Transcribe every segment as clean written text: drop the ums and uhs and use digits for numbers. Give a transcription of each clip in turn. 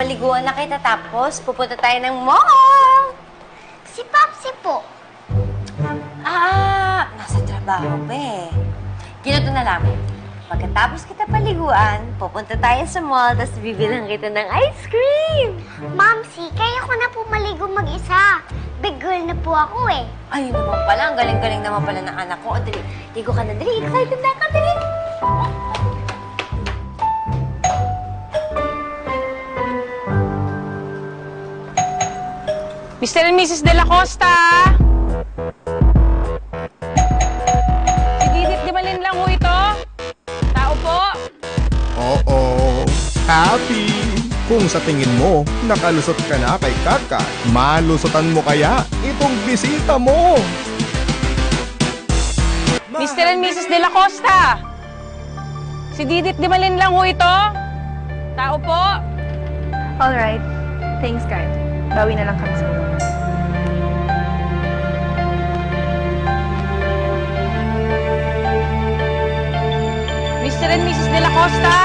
papaliguan na kita tapos pupunta tayo ng mall. Si Popsi po. Nasa trabaho ba eh. Ganito na lang. Pagkatapos kita paliguan, pupunta tayo sa mall, tapos bibilang kita ng ice cream. Mamsi, kaya ko na po maligo mag-isa. Big girl na po ako eh. Ayun naman pala, ang galing-galing naman pala ng anak ko. O, dali, ligo ka na, dali. Excited na ako, dali. Mr. and Mrs. De La Costa! Si Didit Dimalin lang ho ito. Tao po. Oo, happy! Kung sa tingin mo, nakalusot ka na kay Kaka, malusutan mo kaya itong bisita mo! Mr. and Mrs. De La Costa! Si Didit Dimalin lang ho ito. Tao po. Alright. Thanks, Kyle. Bawi na lang kami sa iyo. Mr. and Mrs. De La Costa!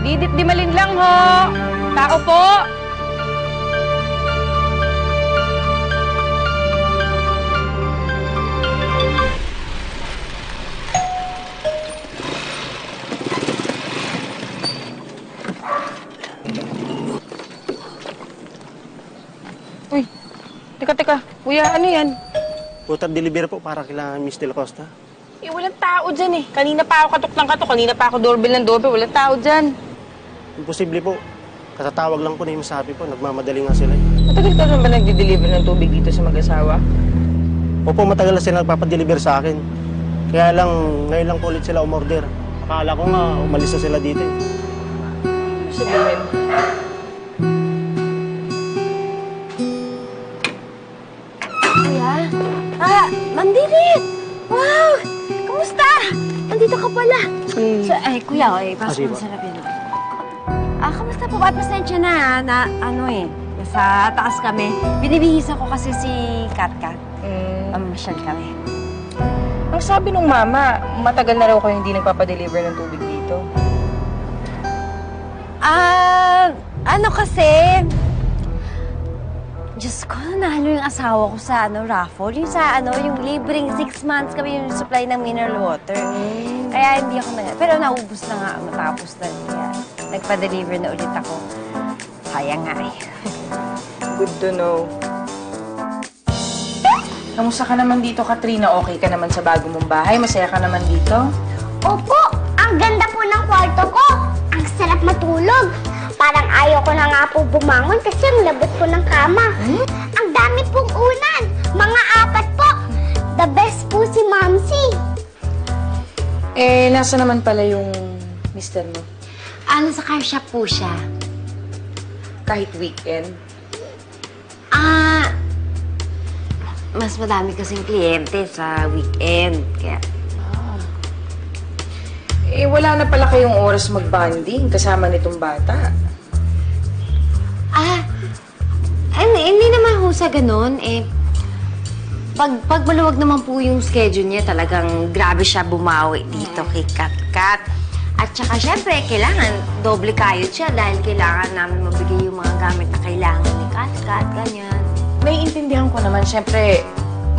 Didit Dimalin lang ho. Tao po. Uy, teka. Kuya, ano yan? Putar delivery po para kailangan Miss De La Costa. Eh, walang tao dyan eh. Kanina pa ako katok ng katok. Kanina pa ako doorbell ng doorbell. Walang tao dyan. Imposible po. Katatawag lang po na yung sabi po. Nagmamadali nga sila. Matagal ka naman ba nagde-deliver ng tubig dito sa mag-asawa? Opo, matagal na sila nagpapadeliver sa akin. Kaya lang, ngayon lang po ulit sila umorder. Akala ko nga, umalis na sila dito eh. Sabihin. Kuya? Ma'am Didit! Wow! Kamusta? Nandito ka pala. Kuya, pasok mo sarap yun. Kamusta po? Pasensya na ano eh. Nasa taas kami. Binibihisan ko kasi si Katkat. Mamasyal kami. Ang sabi nung mama, matagal na raw kayo hindi nagpapadeliver ng tubig dito. Ano kasi... Diyos ko, nahalo yung asawa ko sa raffle. Yung libreng 6 months kami yung supply ng mineral water. Kaya hindi ako pero naubos na nga, matapos na. Kaya nagpa-deliver na ulit ako. Kaya nga eh. Good to know. Kamusta ka naman dito, Katrina? Okay ka naman sa bago mong bahay? Masaya ka naman dito? Opo, ang ganda po ng kwarto ko. Ang sarap matulog. Parang ayaw ko na nga po bumangon kasi ang labot po ng kama. Ang dami pong unan. Mga 4 po. The best po si Mamsi. Eh, nasa naman pala yung mister mo? Sa car shop po siya. Kahit weekend? Mas madami kasing kliyente sa weekend. Kaya... Eh, wala na pala kayong oras mag-bonding kasama nitong bata. Hindi naman ho sa ganun. Pag maluwag naman po yung schedule niya, talagang grabe siya bumawi dito kay Katkat. At saka, syempre, kailangan doble kayod siya dahil kailangan namin mabigay yung mga gamit na kailangan ni Katkat, ganyan. Naiintindihan ko naman, syempre,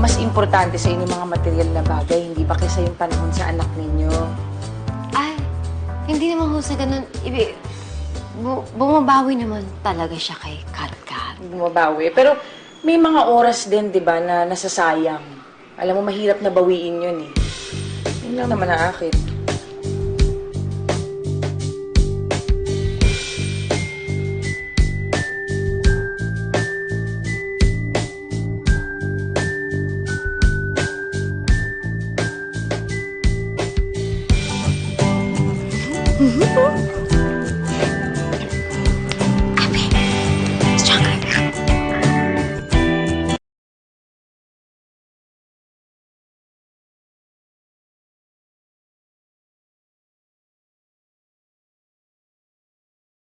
mas importante sa inyo mga material na bagay, hindi ba kaysa yung panahon sa anak ninyo? Hindi naman ho sa ganun. Bumabawi naman talaga siya kay Katkat. Bumabawi. Pero may mga oras din, di ba, na nasasayang. Alam mo, mahirap na bawiin yun eh. Yun lang naman ang akin.